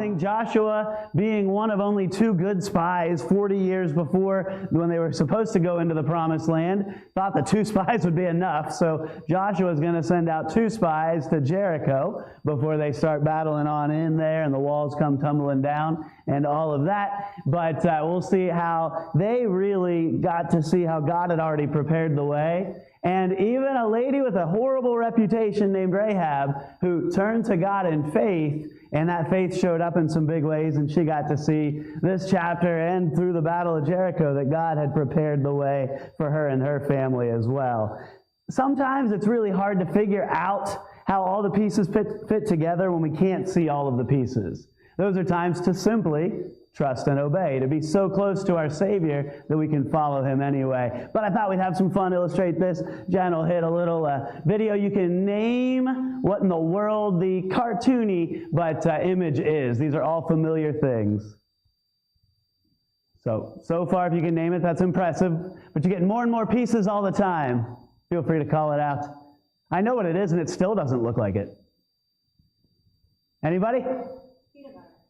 think Joshua, being one of only 2 good spies 40 years before when they were supposed to go into the promised land, thought the 2 spies would be enough. So Joshua is going to send out 2 spies to Jericho before they start battling on in there and the walls come tumbling down and all of that. But we'll see how they really got to see how God had already prepared the way. And even a lady with a horrible reputation named Rahab, who turned to God in faith, and that faith showed up in some big ways, and she got to see this chapter and through the Battle of Jericho that God had prepared the way for her and her family as well. Sometimes it's really hard to figure out how all the pieces fit together when we can't see all of the pieces. Those are times to simply trust and obey, to be so close to our Savior that we can follow Him anyway. But I thought we'd have some fun, illustrate this. Jen will hit a little video. You can name what in the world the cartoony but image is. These are all familiar things. So far, if you can name it, that's impressive. But you get more and more pieces all the time. Feel free to call it out. I know what it is, and it still doesn't look like it. Anybody?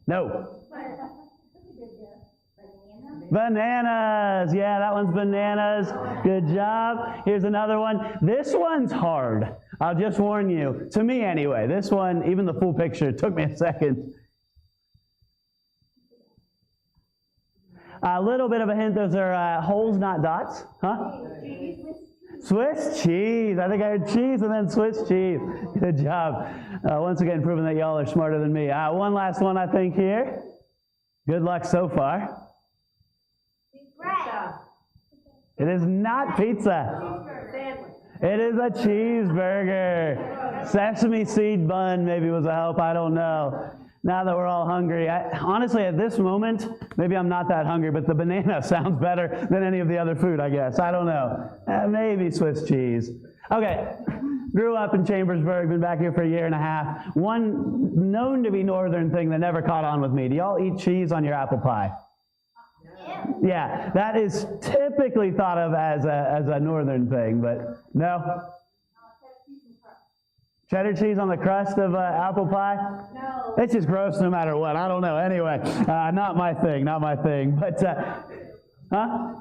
No. Bananas. Yeah, that one's bananas. Good job. Here's another one. This one's hard. I'll just warn you. To me, anyway. This one, even the full picture, took me a second. A little bit of a hint. Those are holes, not dots. Huh? Swiss cheese. I think I heard cheese and then Swiss cheese. Good job. Once again, proving that y'all are smarter than me. One last one, I think, here. Good luck so far. It is not pizza. It is a cheeseburger. Sesame seed bun maybe was a help. I don't know. Now that we're all hungry, honestly, at this moment, maybe I'm not that hungry, but the banana sounds better than any of the other food, I guess. I don't know. Maybe Swiss cheese. Okay. Grew up in Chambersburg, been back here for a year and a half. One known to be northern thing that never caught on with me. Do y'all eat cheese on your apple pie? Yeah, that is typically thought of as a northern thing, but no? Cheddar cheese on the crust of apple pie? No. It's just gross no matter what. I don't know. Anyway, not my thing, not my thing. But, huh?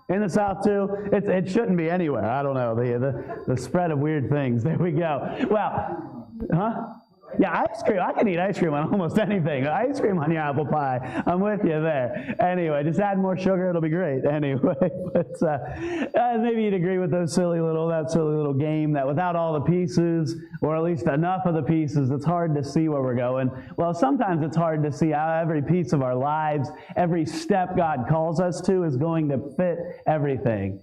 In the South too? It shouldn't be anywhere. I don't know. The spread of weird things. There we go. Well, huh? Yeah, ice cream. I can eat ice cream on almost anything. Ice cream on your apple pie. I'm with you there. Anyway, just add more sugar. It'll be great. Anyway, but maybe you'd agree with that silly little game that without all the pieces, or at least enough of the pieces, it's hard to see where we're going. Well, sometimes it's hard to see how every piece of our lives, every step God calls us to is going to fit everything.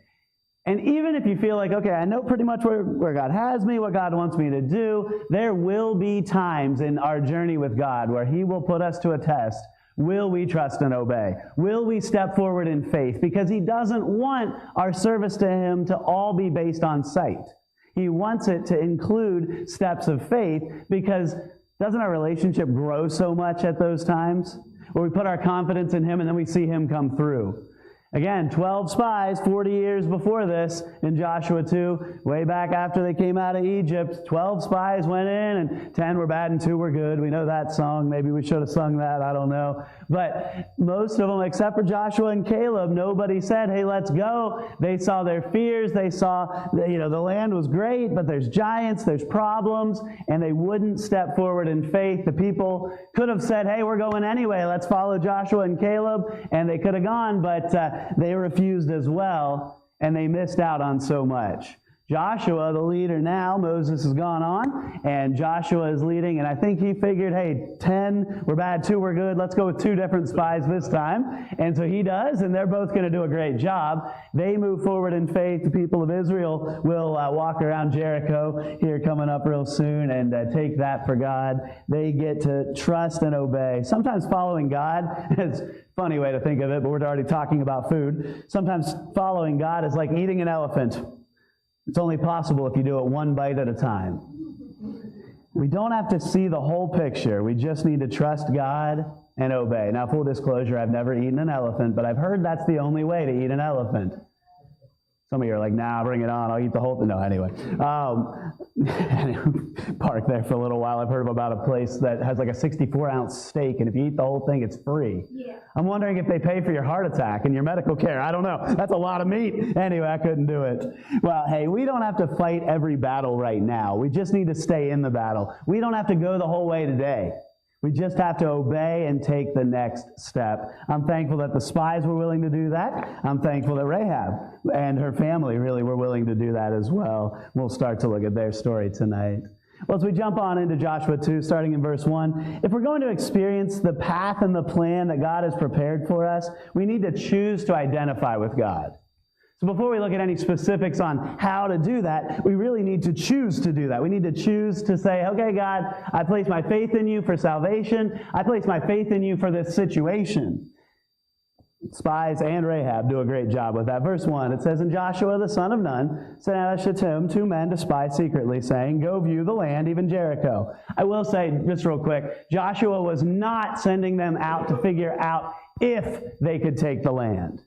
And even if you feel like, okay, I know pretty much where God has me, what God wants me to do, there will be times in our journey with God where He will put us to a test. Will we trust and obey? Will we step forward in faith? Because He doesn't want our service to Him to all be based on sight. He wants it to include steps of faith, because doesn't our relationship grow so much at those times where we put our confidence in Him and then we see Him come through? Again, 12 spies 40 years before this in Joshua 2, way back after they came out of Egypt. 12 spies went in and 10 were bad and 2 were good. We know that song. Maybe we should have sung that. I don't know. But most of them, except for Joshua and Caleb, nobody said, hey, let's go. They saw their fears. They saw, the land was great, but there's giants, there's problems, and they wouldn't step forward in faith. The people could have said, hey, we're going anyway. Let's follow Joshua and Caleb. And they could have gone, but they refused as well, and they missed out on so much. Joshua, the leader now, Moses has gone on, and Joshua is leading, and I think he figured, hey, 10 were bad, 2 were good, let's go with 2 different spies this time. And so he does, and they're both going to do a great job. They move forward in faith. The people of Israel will walk around Jericho here coming up real soon and take that for God. They get to trust and obey. Sometimes following God is a funny way to think of it, but we're already talking about food. Sometimes following God is like eating an elephant. It's only possible if you do it one bite at a time. We don't have to see the whole picture. We just need to trust God and obey. Now, full disclosure, I've never eaten an elephant, but I've heard that's the only way to eat an elephant. Some of you are like, nah, bring it on. I'll eat the whole thing. No, anyway. park there for a little while. I've heard about a place that has like a 64-ounce steak, and if you eat the whole thing, it's free. Yeah. I'm wondering if they pay for your heart attack and your medical care. I don't know. That's a lot of meat. Anyway, I couldn't do it. Well, hey, we don't have to fight every battle right now. We just need to stay in the battle. We don't have to go the whole way today. We just have to obey and take the next step. I'm thankful that the spies were willing to do that. I'm thankful that Rahab and her family really were willing to do that as well. We'll start to look at their story tonight. Well, as we jump on into Joshua 2, starting in verse 1, if we're going to experience the path and the plan that God has prepared for us, we need to choose to identify with God. So before we look at any specifics on how to do that, we really need to choose to do that. We need to choose to say, okay, God, I place my faith in you for salvation. I place my faith in you for this situation. Spies and Rahab do a great job with that. Verse 1, it says, And Joshua the son of Nun sent out of Shittim 2 men to spy secretly, saying, Go view the land, even Jericho. I will say, just real quick, Joshua was not sending them out to figure out if they could take the land.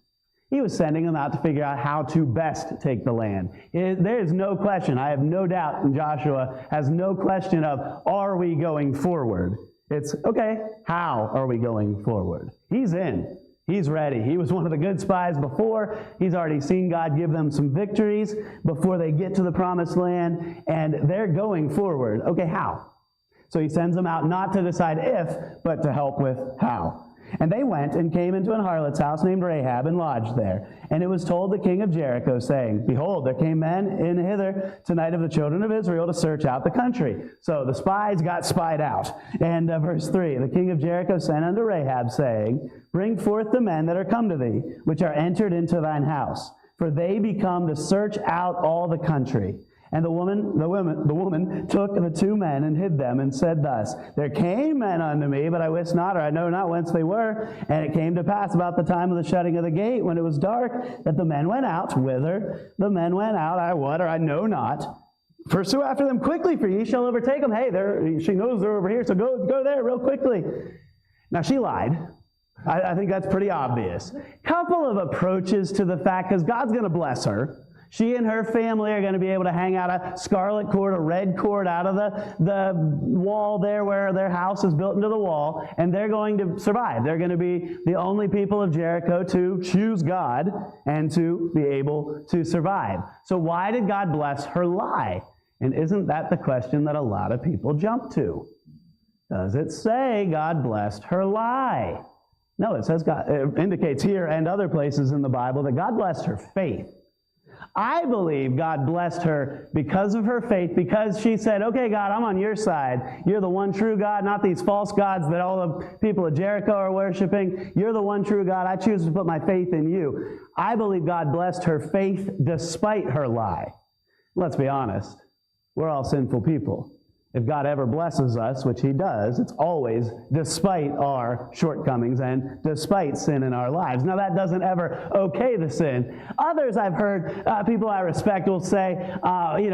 He was sending them out to figure out how to best take the land. There is no question, I have no doubt, and Joshua has no question of, are we going forward? It's, okay, how are we going forward? He's in. He's ready. He was one of the good spies before. He's already seen God give them some victories before they get to the promised land, and they're going forward. Okay, how? So he sends them out not to decide if, but to help with how. And they went and came into an harlot's house named Rahab and lodged there. And it was told the king of Jericho, saying, Behold, there came men in hither tonight of the children of Israel to search out the country. So the spies got spied out. And verse 3, the king of Jericho sent unto Rahab, saying, Bring forth the men that are come to thee, which are entered into thine house, for they be come to search out all the country. And the woman took the 2 men and hid them, and said thus, There came men unto me, but I wist not, or I know not whence they were. And it came to pass about the time of the shutting of the gate, when it was dark, that the men went out. Whither the men went out, I know not. Pursue after them quickly, for ye shall overtake them. Hey, she knows they're over here, so go there real quickly. Now, she lied. I think that's pretty obvious. Couple of approaches to the fact, because God's going to bless her. She and her family are going to be able to hang out a scarlet cord, a red cord out of the wall there where their house is built into the wall, and they're going to survive. They're going to be the only people of Jericho to choose God and to be able to survive. So why did God bless her lie? And isn't that the question that a lot of people jump to? Does it say God blessed her lie? No, it says God. It indicates here and other places in the Bible that God blessed her faith. I believe God blessed her because of her faith, because she said, okay, God, I'm on your side. You're the one true God, not these false gods that all the people of Jericho are worshiping. You're the one true God. I choose to put my faith in you. I believe God blessed her faith despite her lie. Let's be honest. We're all sinful people. If God ever blesses us, which He does, it's always despite our shortcomings and despite sin in our lives. Now, that doesn't ever okay the sin. Others I've heard, people I respect will say,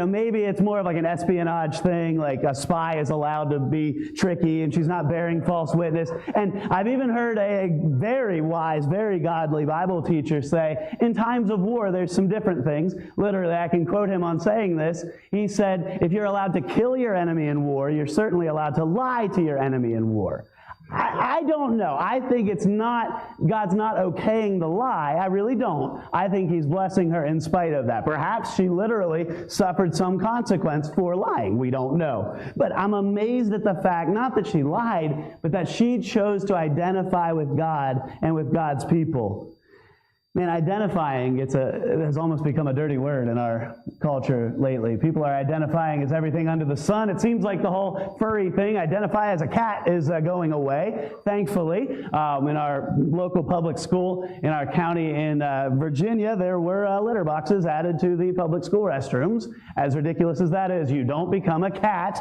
maybe it's more of like an espionage thing, like a spy is allowed to be tricky and she's not bearing false witness. And I've even heard a very wise, very godly Bible teacher say, in times of war, there's some different things. Literally, I can quote him on saying this. He said, if you're allowed to kill your enemy in war, you're certainly allowed to lie to your enemy in war. I don't know. I think God's not okaying the lie. I really don't. I think He's blessing her in spite of that. Perhaps she literally suffered some consequence for lying. We don't know. But I'm amazed at the fact, not that she lied, but that she chose to identify with God and with God's people. Man, identifying, it has almost become a dirty word in our culture lately. People are identifying as everything under the sun. It seems like the whole furry thing, identify as a cat, is going away, thankfully. In our local public school in our county in Virginia, there were litter boxes added to the public school restrooms. As ridiculous as that is, you don't become a cat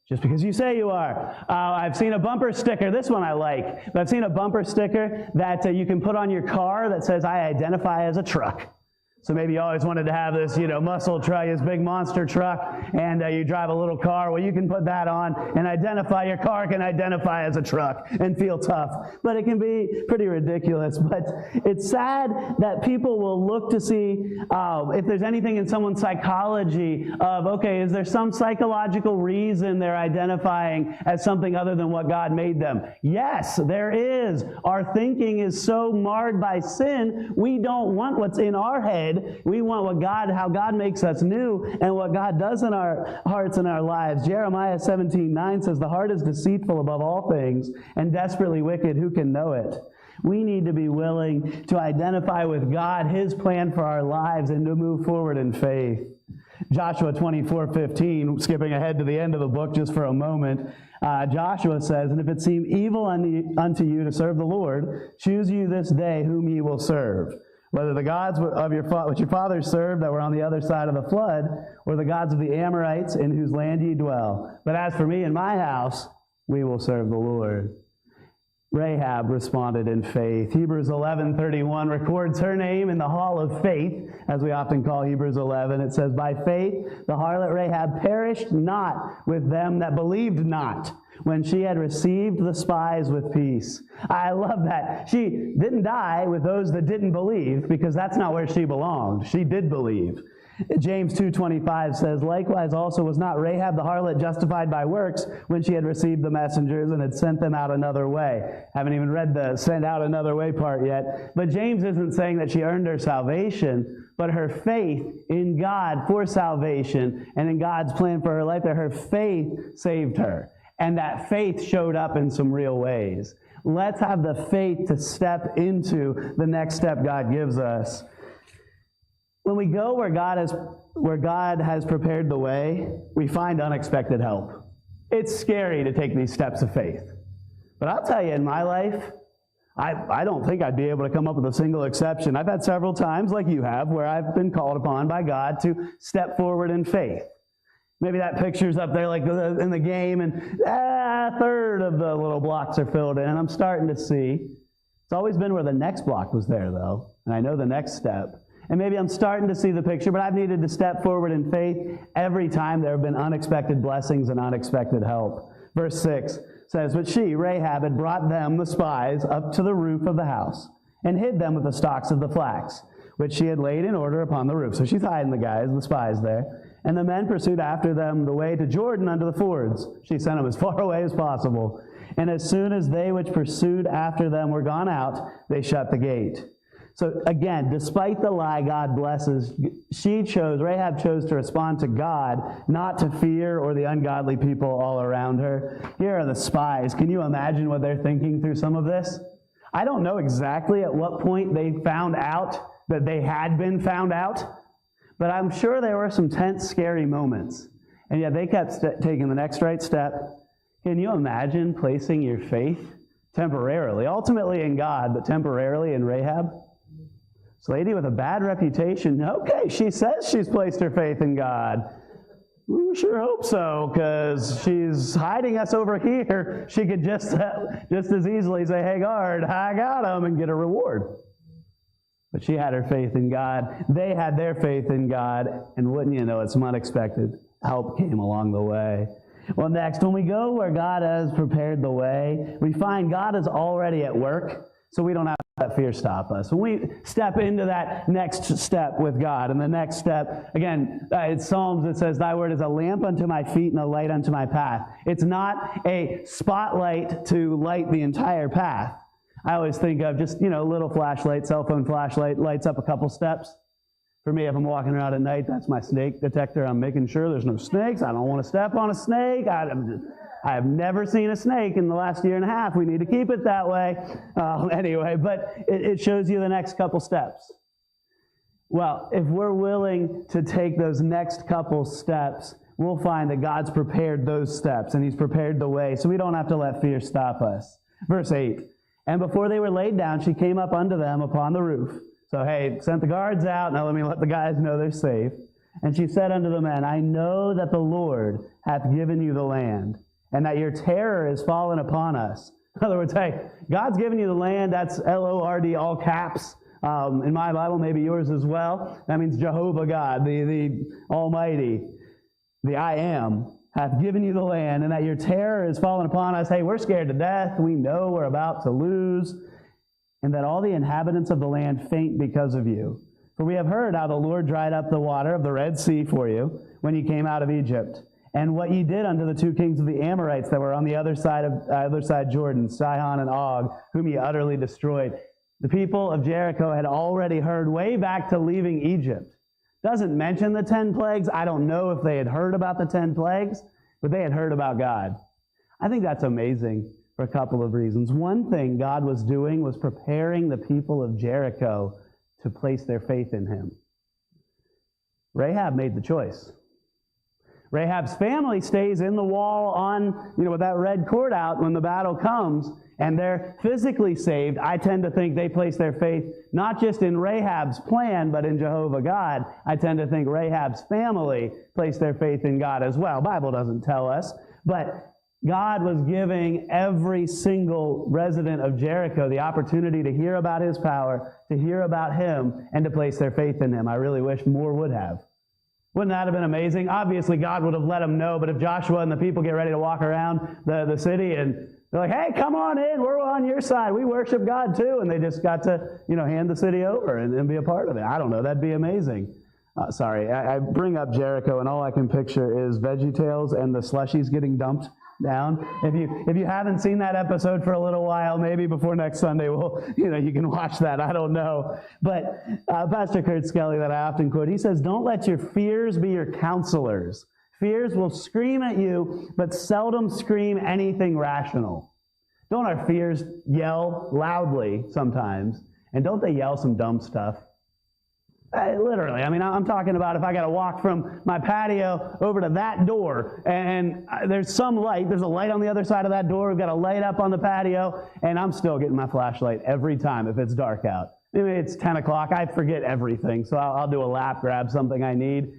just because you say you are. I've seen a bumper sticker. This one I like. But I've seen a bumper sticker that you can put on your car that says, I identify as a truck. So maybe you always wanted to have this, muscle truck, this big monster truck, and you drive a little car. Well, you can put that on and identify. Your car can identify as a truck and feel tough. But it can be pretty ridiculous. But it's sad that people will look to see if there's anything in someone's psychology of, okay, is there some psychological reason they're identifying as something other than what God made them? Yes, there is. Our thinking is so marred by sin, we don't want what's in our head. We want how God makes us new and what God does in our hearts and our lives. Jeremiah 17:9 says, the heart is deceitful above all things and desperately wicked. Who can know it? We need to be willing to identify with God, His plan for our lives, and to move forward in faith. Joshua 24:15, skipping ahead to the end of the book just for a moment, Joshua says, and if it seem evil unto you to serve the Lord, choose you this day whom ye will serve. Whether the gods of which your fathers served that were on the other side of the flood, or the gods of the Amorites in whose land ye dwell. But as for me and my house, we will serve the Lord. Rahab responded in faith. Hebrews 11:31 records her name in the hall of faith, as we often call Hebrews 11. It says, by faith the harlot Rahab perished not with them that believed not, when she had received the spies with peace. I love that. She didn't die with those that didn't believe, because that's not where she belonged. She did believe. James 2:25 says, likewise also was not Rahab the harlot justified by works when she had received the messengers and had sent them out another way. Haven't even read the send out another way part yet. But James isn't saying that she earned her salvation, but her faith in God for salvation and in God's plan for her life, that her faith saved her. And that faith showed up in some real ways. Let's have the faith to step into the next step God gives us. When we go where God has prepared the way, we find unexpected help. It's scary to take these steps of faith. But I'll tell you, in my life, I don't think I'd be able to come up with a single exception. I've had several times, like you have, where I've been called upon by God to step forward in faith. Maybe that picture's up there like in the game, and a third of the little blocks are filled in. I'm starting to see. It's always been where the next block was there, though, and I know the next step. And maybe I'm starting to see the picture, but I've needed to step forward in faith every time there have been unexpected blessings and unexpected help. Verse 6 says, but she, Rahab, had brought them, the spies, up to the roof of the house, and hid them with the stalks of the flax, which she had laid in order upon the roof. So she's hiding the spies there. And the men pursued after them the way to Jordan unto the fords. She sent them as far away as possible. And as soon as they which pursued after them were gone out, they shut the gate. So again, despite the lie God blesses, Rahab chose to respond to God, not to fear or the ungodly people all around her. Here are the spies. Can you imagine what they're thinking through some of this? I don't know exactly at what point they found out that they had been found out, but I'm sure there were some tense, scary moments. And yet they kept taking the next right step. Can you imagine placing your faith temporarily, ultimately in God, but temporarily in Rahab? This lady with a bad reputation, okay, she says she's placed her faith in God. We sure hope so, because she's hiding us over here. She could just as easily say, hey, guard, I got him, and get a reward. But she had her faith in God. They had their faith in God, and wouldn't you know it, some unexpected help came along the way. Well, next, when we go where God has prepared the way, we find God is already at work, so we don't have to let fear stop us. When we step into that next step with God, and the next step, again, it's Psalms that says, thy word is a lamp unto my feet and a light unto my path. It's not a spotlight to light the entire path. I always think of just, little flashlight, cell phone flashlight, lights up a couple steps. For me, if I'm walking around at night, that's my snake detector. I'm making sure there's no snakes. I don't want to step on a snake. I have never seen a snake in the last year and a half. We need to keep it that way. Anyway, but it shows you the next couple steps. Well, if we're willing to take those next couple steps, we'll find that God's prepared those steps, and He's prepared the way, so we don't have to let fear stop us. Verse 8, and before they were laid down, she came up unto them upon the roof. So, hey, sent the guards out. Now let the guys know they're safe. And she said unto the men, I know that the Lord hath given you the land, and that your terror is fallen upon us. In other words, hey, God's given you the land. That's L-O-R-D, all caps. In my Bible, maybe yours as well, that means Jehovah God, the Almighty, the I Am, hath given you the land, and that your terror is fallen upon us. Hey, we're scared to death. We know we're about to lose. And that all the inhabitants of the land faint because of you. For we have heard how the Lord dried up the water of the Red Sea for you when you came out of Egypt, and what ye did unto the two kings of the Amorites that were on the other side Jordan, Sihon and Og, whom ye utterly destroyed. The people of Jericho had already heard way back to leaving Egypt. Doesn't mention the 10 plagues. I don't know if they had heard about the 10 plagues, but they had heard about God. I think that's amazing for a couple of reasons. One thing God was doing was preparing the people of Jericho to place their faith in him. Rahab made the choice. Rahab's family stays in the wall on, with that red cord out when the battle comes, and they're physically saved. I tend to think they place their faith not just in Rahab's plan, but in Jehovah God. I tend to think Rahab's family placed their faith in God as well. Bible doesn't tell us, but God was giving every single resident of Jericho the opportunity to hear about his power, to hear about him, and to place their faith in him. I really wish more would have. Wouldn't that have been amazing? Obviously, God would have let them know, but if Joshua and the people get ready to walk around the city and they're like, hey, come on in, we're on your side, we worship God too, and they just got to, hand the city over and be a part of it. I don't know, that'd be amazing. I bring up Jericho, and all I can picture is VeggieTales and the slushies getting dumped down. If you haven't seen that episode for a little while, maybe before next Sunday, you can watch that. I don't know. But Pastor Kurt Skelly, that I often quote, he says, don't let your fears be your counselors. Fears will scream at you, but seldom scream anything rational. Don't our fears yell loudly sometimes? And don't they yell some dumb stuff? Literally. I'm talking about if I got to walk from my patio over to that door, and there's some light. There's a light on the other side of that door. We've got a light up on the patio, and I'm still getting my flashlight every time if it's dark out. Maybe it's 10 o'clock. I forget everything, so I'll do a lap, grab something I need.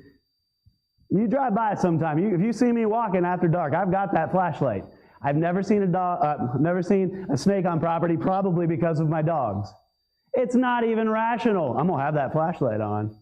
You drive by sometime. If you see me walking after dark, I've got that flashlight. I've never seen never seen a snake on property, probably because of my dogs. It's not even rational. I'm going to have that flashlight on.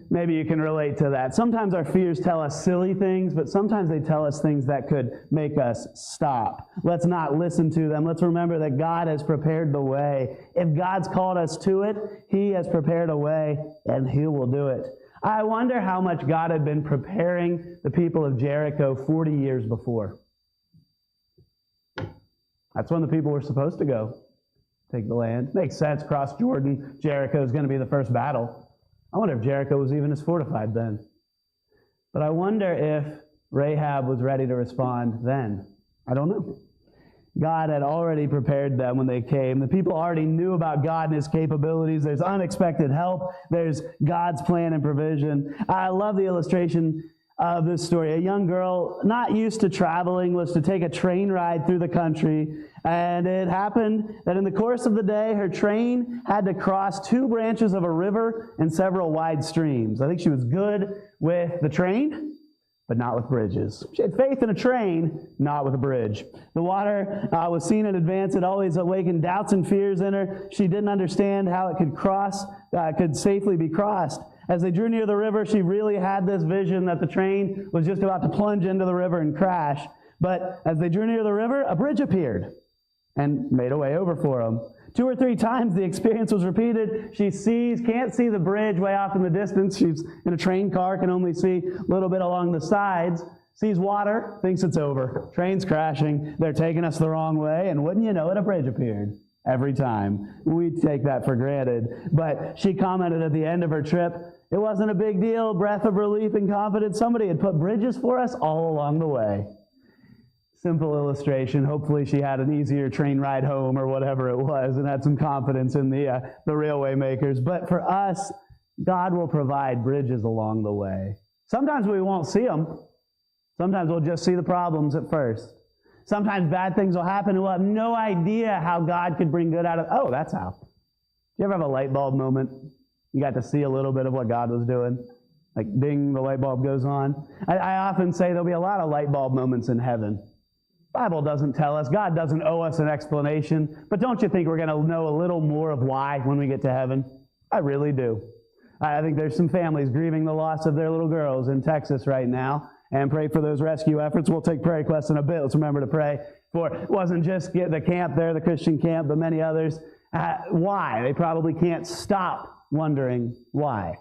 Maybe you can relate to that. Sometimes our fears tell us silly things, but sometimes they tell us things that could make us stop. Let's not listen to them. Let's remember that God has prepared the way. If God's called us to it, he has prepared a way, and he will do it. I wonder how much God had been preparing the people of Jericho 40 years before. That's when the people were supposed to go. Take the land. Makes sense. Cross Jordan. Jericho is going to be the first battle. I wonder if Jericho was even as fortified then. But I wonder if Rahab was ready to respond then. I don't know. God had already prepared them when they came. The people already knew about God and his capabilities. There's unexpected help. There's God's plan and provision. I love the illustration of this story. A young girl, not used to traveling, was to take a train ride through the country. And it happened that in the course of the day, her train had to cross 2 branches of a river and several wide streams. I think she was good with the train, but not with bridges. She had faith in a train, not with a bridge. The water was seen in advance. It always awakened doubts and fears in her. She didn't understand how it could safely be crossed. As they drew near the river, she really had this vision that the train was just about to plunge into the river and crash. But as they drew near the river, a bridge appeared and made a way over for them. 2 or 3 times the experience was repeated. She can't see the bridge way off in the distance. She's in a train car, can only see a little bit along the sides. Sees water, thinks it's over. Train's crashing. They're taking us the wrong way. And wouldn't you know it, a bridge appeared. Every time. We take that for granted. But she commented at the end of her trip, it wasn't a big deal, breath of relief and confidence. Somebody had put bridges for us all along the way. Simple illustration. Hopefully she had an easier train ride home or whatever it was and had some confidence in the railway makers. But for us, God will provide bridges along the way. Sometimes we won't see them. Sometimes we'll just see the problems at first. Sometimes bad things will happen and we'll have no idea how God could bring good out of it. Oh, that's how. Do you ever have a light bulb moment? You got to see a little bit of what God was doing? Like, ding, the light bulb goes on. I often say there'll be a lot of light bulb moments in heaven. Bible doesn't tell us. God doesn't owe us an explanation. But don't you think we're going to know a little more of why when we get to heaven? I really do. I think there's some families grieving the loss of their little girls in Texas right now. And pray for those rescue efforts. We'll take prayer requests in a bit. Let's remember to pray for it wasn't just the camp there, the Christian camp, but many others. Why? They probably can't stop wondering why.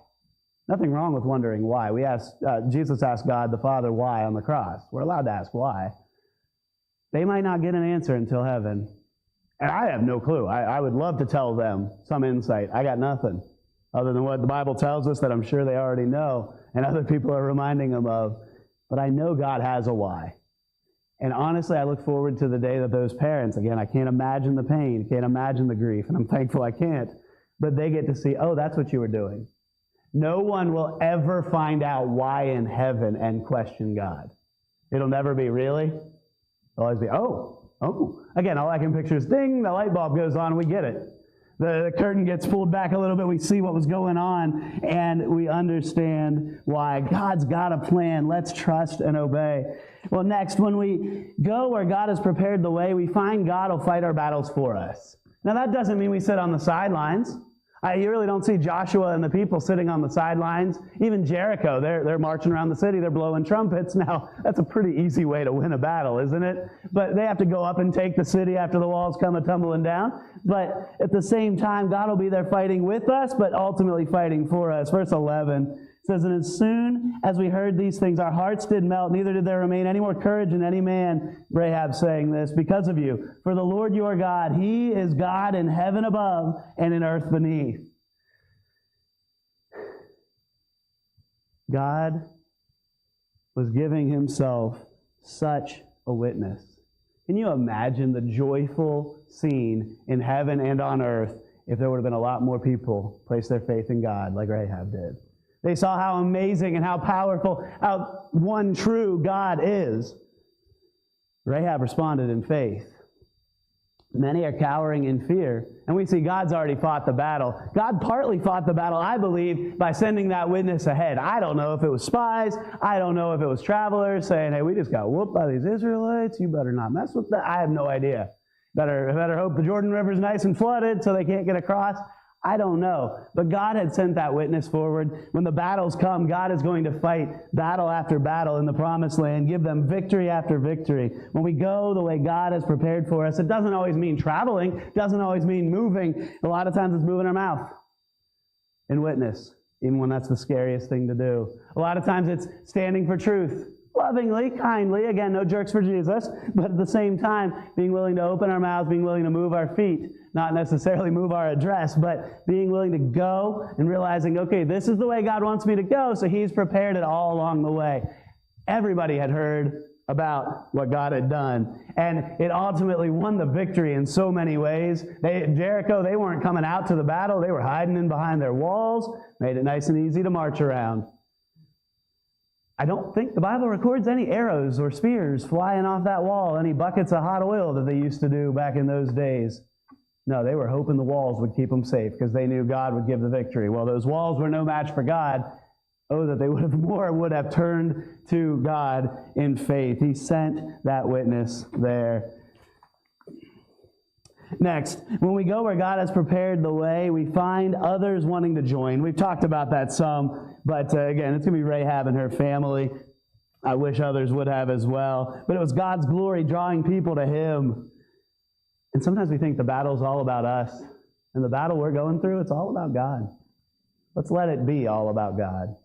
Nothing wrong with wondering why. Jesus asked God the Father why on the cross. We're allowed to ask why. They might not get an answer until heaven. And I have no clue. I would love to tell them some insight. I got nothing other than what the Bible tells us that I'm sure they already know and other people are reminding them of. But I know God has a why. And honestly, I look forward to the day that those parents, again, I can't imagine the pain, can't imagine the grief, and I'm thankful I can't, but they get to see, oh, that's what you were doing. No one will ever find out why in heaven and question God. It'll never be, really? It'll always be, oh. Again, all I can picture is, ding, the light bulb goes on, and we get it. The curtain gets pulled back a little bit, we see what was going on, and we understand why. God's got a plan. Let's trust and obey. Well, next, when we go where God has prepared the way, we find God will fight our battles for us. Now, that doesn't mean we sit on the sidelines. You really don't see Joshua and the people sitting on the sidelines. Even Jericho, they're marching around the city, they're blowing trumpets. Now, that's a pretty easy way to win a battle, isn't it? But they have to go up and take the city after the walls come a-tumbling down. But at the same time, God will be there fighting with us, but ultimately fighting for us. Verse 11 says, and as soon as we heard these things, our hearts did melt, neither did there remain any more courage in any man, Rahab saying this, because of you. For the Lord your God, He is God in heaven above and in earth beneath. God was giving Himself such a witness. Can you imagine the joyful scene in heaven and on earth if there would have been a lot more people place their faith in God like Rahab did? They saw how amazing and how powerful, how one true God is. Rahab responded in faith. Many are cowering in fear. And we see God's already fought the battle. God partly fought the battle, I believe, by sending that witness ahead. I don't know if it was spies. I don't know if it was travelers saying, hey, we just got whooped by these Israelites. You better not mess with that. I have no idea. Better hope the Jordan River's nice and flooded so they can't get across. I don't know. But God had sent that witness forward. When the battles come, God is going to fight battle after battle in the promised land, give them victory after victory. When we go the way God has prepared for us, it doesn't always mean traveling, it doesn't always mean moving. A lot of times it's moving our mouth and witness, even when that's the scariest thing to do. A lot of times it's standing for truth. Lovingly, kindly, again, no jerks for Jesus, but at the same time, being willing to open our mouths, being willing to move our feet, not necessarily move our address, but being willing to go and realizing, okay, this is the way God wants me to go, so He's prepared it all along the way. Everybody had heard about what God had done, and it ultimately won the victory in so many ways. Jericho, they weren't coming out to the battle, they were hiding in behind their walls, made it nice and easy to march around. I don't think the Bible records any arrows or spears flying off that wall, any buckets of hot oil that they used to do back in those days. No, they were hoping the walls would keep them safe because they knew God would give the victory. Well, those walls were no match for God. Oh, that they would have turned to God in faith. He sent that witness there. Next, when we go where God has prepared the way, we find others wanting to join. We've talked about that some, but again, it's going to be Rahab and her family. I wish others would have as well. But it was God's glory drawing people to Him. And sometimes we think the battle's all about us. And the battle we're going through, it's all about God. Let's let it be all about God.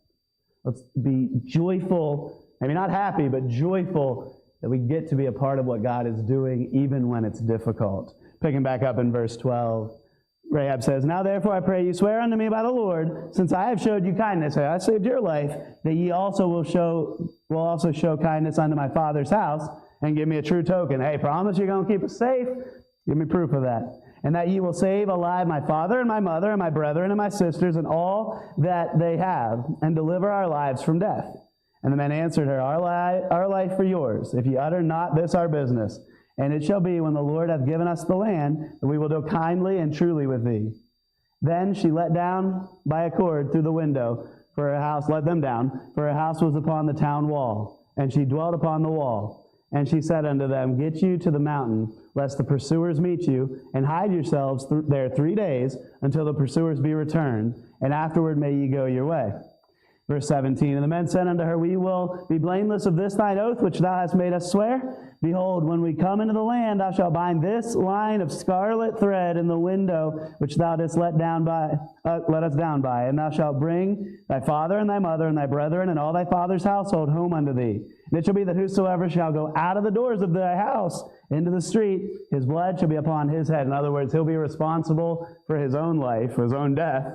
Let's be joyful, maybe not happy, but joyful that we get to be a part of what God is doing even when it's difficult. Picking back up in verse 12, Rahab says, now therefore I pray you, swear unto me by the Lord, since I have showed you kindness, I saved your life, that ye also will show kindness unto my father's house, and give me a true token. Hey, promise you're going to keep us safe? Give me proof of that. And that ye will save alive my father and my mother and my brethren and my sisters and all that they have, and deliver our lives from death. And the men answered her, our life for yours, if ye utter not this our business. And it shall be, when the Lord hath given us the land, that we will deal kindly and truly with thee. Then she let down by a cord through the window, for her house, let them down, for her house was upon the town wall, and she dwelt upon the wall. And she said unto them, Get you to the mountain, lest the pursuers meet you, and hide yourselves there 3 days until the pursuers be returned, and afterward may ye go your way. Verse 17, And the men said unto her, We will be blameless of this thine oath, which thou hast made us swear. Behold, when we come into the land, thou shalt bind this line of scarlet thread in the window, which thou didst let us down by, and thou shalt bring thy father and thy mother and thy brethren and all thy father's household home unto thee. And it shall be that whosoever shall go out of the doors of thy house into the street, his blood shall be upon his head. In other words, he'll be responsible for his own life, for his own death,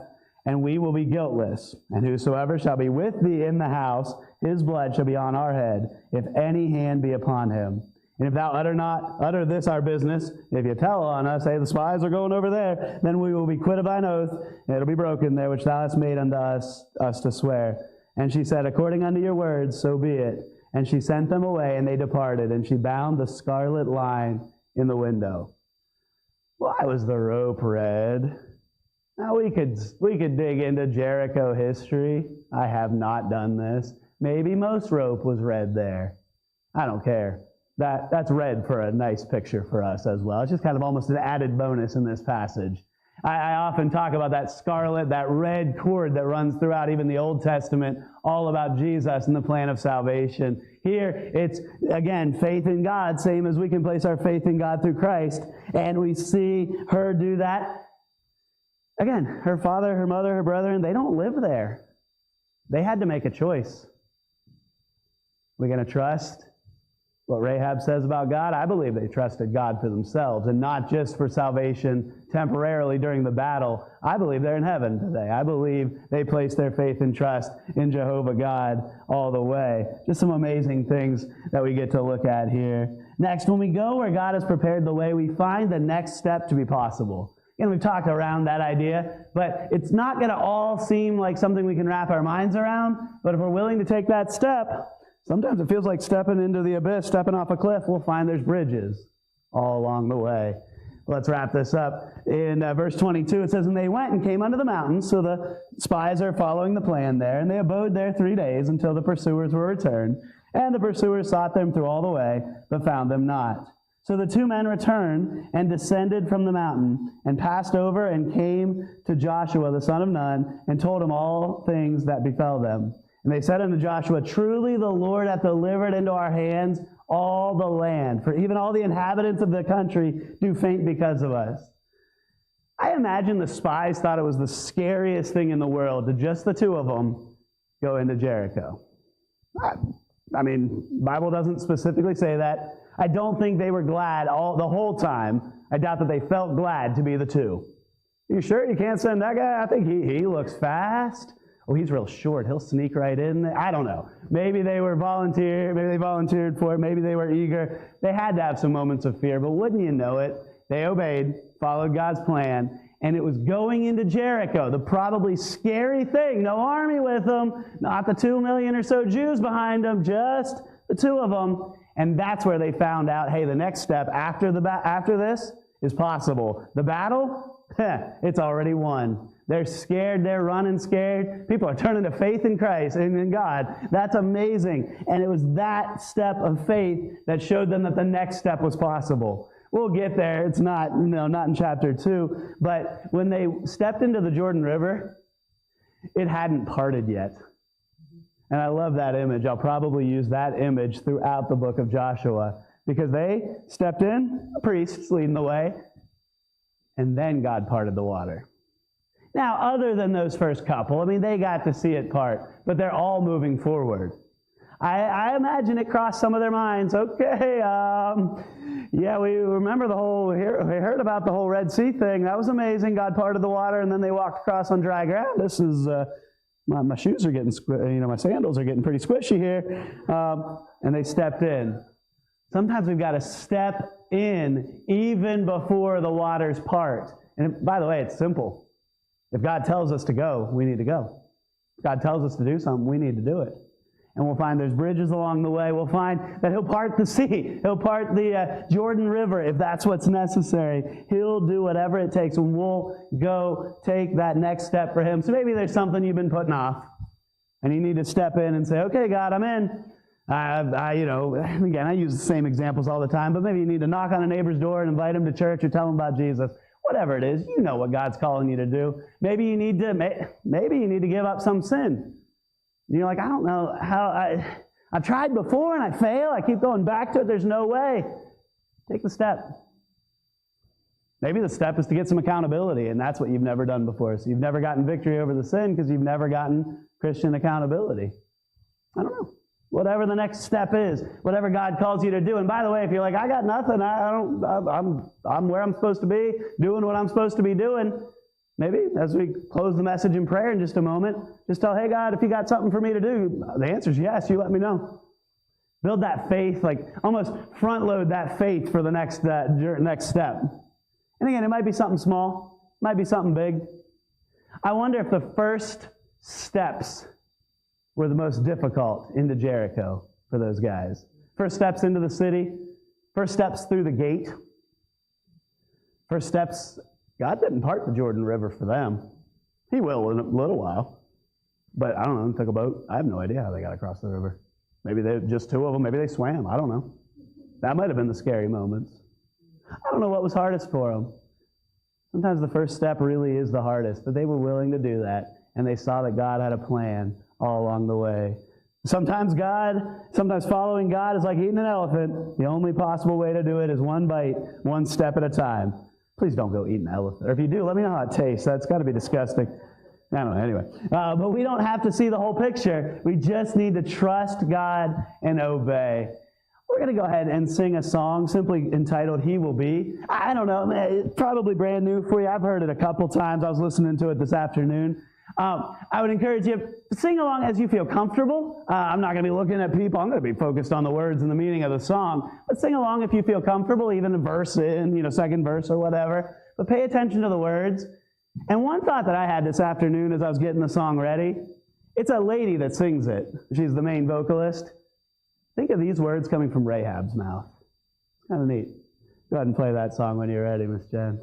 and we will be guiltless. And whosoever shall be with thee in the house, his blood shall be on our head, if any hand be upon him. And if thou utter this our business, if you tell on us, hey, the spies are going over there, then we will be quit of thine oath, and it'll be broken there, which thou hast made unto us to swear. And she said, According unto your words, so be it. And she sent them away, and they departed, and she bound the scarlet line in the window. Why was the rope red? Now, we could dig into Jericho history. I have not done this. Maybe most rope was red there. I don't care. That's red for a nice picture for us as well. It's just kind of almost an added bonus in this passage. I often talk about that scarlet, that red cord that runs throughout even the Old Testament, all about Jesus and the plan of salvation. Here, it's, again, faith in God, same as we can place our faith in God through Christ. And we see her do that. Again, her father, her mother, her brethren, they don't live there. They had to make a choice. We're going to trust what Rahab says about God? I believe they trusted God for themselves and not just for salvation temporarily during the battle. I believe they're in heaven today. I believe they place their faith and trust in Jehovah God all the way. Just some amazing things that we get to look at here. Next, when we go where God has prepared the way, we find the next step to be possible. And we've talked around that idea, but it's not going to all seem like something we can wrap our minds around. But if we're willing to take that step, sometimes it feels like stepping into the abyss, stepping off a cliff. We'll find there's bridges all along the way. Let's wrap this up. In verse 22, it says, And they went and came unto the mountains. So the spies are following the plan there. And they abode there 3 days until the pursuers were returned. And the pursuers sought them through all the way, but found them not. So the two men returned and descended from the mountain and passed over and came to Joshua the son of Nun and told him all things that befell them. And they said unto Joshua, Truly the Lord hath delivered into our hands all the land, for even all the inhabitants of the country do faint because of us. I imagine the spies thought it was the scariest thing in the world to just the two of them go into Jericho. I mean, the Bible doesn't specifically say that. I don't think they were glad the whole time. I doubt that they felt glad to be the two. You sure you can't send that guy? I think he looks fast. Oh, he's real short. He'll sneak right in there. I don't know. Maybe they volunteered for it. Maybe they were eager. They had to have some moments of fear, but wouldn't you know it, they obeyed, followed God's plan, and it was going into Jericho, the probably scary thing. No army with them, not the 2 million or so Jews behind them, just the two of them. And that's where they found out, hey, the next step after this is possible. The battle, it's already won. They're scared. They're running scared. People are turning to faith in Christ and in God. That's amazing. And it was that step of faith that showed them that the next step was possible. We'll get there. It's not in chapter 2. But when they stepped into the Jordan River, it hadn't parted yet. And I love that image. I'll probably use that image throughout the book of Joshua because they stepped in, priests leading the way, and then God parted the water. Now, other than those first couple, they got to see it part, but they're all moving forward. I imagine it crossed some of their minds. Okay, we remember we heard about the whole Red Sea thing. That was amazing. God parted the water, and then they walked across on dry ground. This is, my shoes are getting, my sandals are getting pretty squishy here. And they stepped in. Sometimes we've got to step in even before the waters part. And by the way, it's simple. If God tells us to go, we need to go. If God tells us to do something, we need to do it. And we'll find there's bridges along the way. We'll find that He'll part the sea. He'll part the Jordan River if that's what's necessary. He'll do whatever it takes, and we'll go take that next step for Him. So maybe there's something you've been putting off, and you need to step in and say, okay, God, I'm in. Again, I use the same examples all the time, but maybe you need to knock on a neighbor's door and invite him to church or tell him about Jesus. Whatever it is, you know what God's calling you to do. Maybe you need to give up some sin. And you're like, I don't know how, I've tried before and I fail. I keep going back to it. There's no way. Take the step. Maybe the step is to get some accountability, and that's what you've never done before. So you've never gotten victory over the sin because you've never gotten Christian accountability. I don't know. Whatever the next step is, whatever God calls you to do. And by the way, if you're like, I got nothing, I'm where I'm supposed to be, doing what I'm supposed to be doing, maybe as we close the message in prayer in just a moment, just tell, hey, God, if you got something for me to do, the answer is yes, you let me know. Build that faith, like almost front load that faith for the next step. And again, it might be something small, might be something big. I wonder if the first steps were the most difficult into Jericho for those guys. First steps into the city, first steps through the gate, first steps, God didn't part the Jordan River for them. He will in a little while. But I don't know, took a boat. I have no idea how they got across the river. Maybe they just two of them, maybe they swam, I don't know. That might have been the scary moments. I don't know what was hardest for them. Sometimes the first step really is the hardest, but they were willing to do that, and they saw that God had a plan all along the way. Sometimes following God is like eating an elephant. The only possible way to do it is one bite, one step at a time. Please don't go eat an elephant. Or if you do, let me know how it tastes. That's got to be disgusting. I don't know, anyway. But we don't have to see the whole picture. We just need to trust God and obey. We're going to go ahead and sing a song simply entitled, He Will Be. I don't know, it's probably brand new for you. I've heard it a couple times. I was listening to it this afternoon. I would encourage you to sing along as you feel comfortable. I'm not going to be looking at people. I'm going to be focused on the words and the meaning of the song. But sing along if you feel comfortable, even a verse in, second verse or whatever. But pay attention to the words. And one thought that I had this afternoon as I was getting the song ready, it's a lady that sings it. She's the main vocalist. Think of these words coming from Rahab's mouth. It's kind of neat. Go ahead and play that song when you're ready, Miss Jen.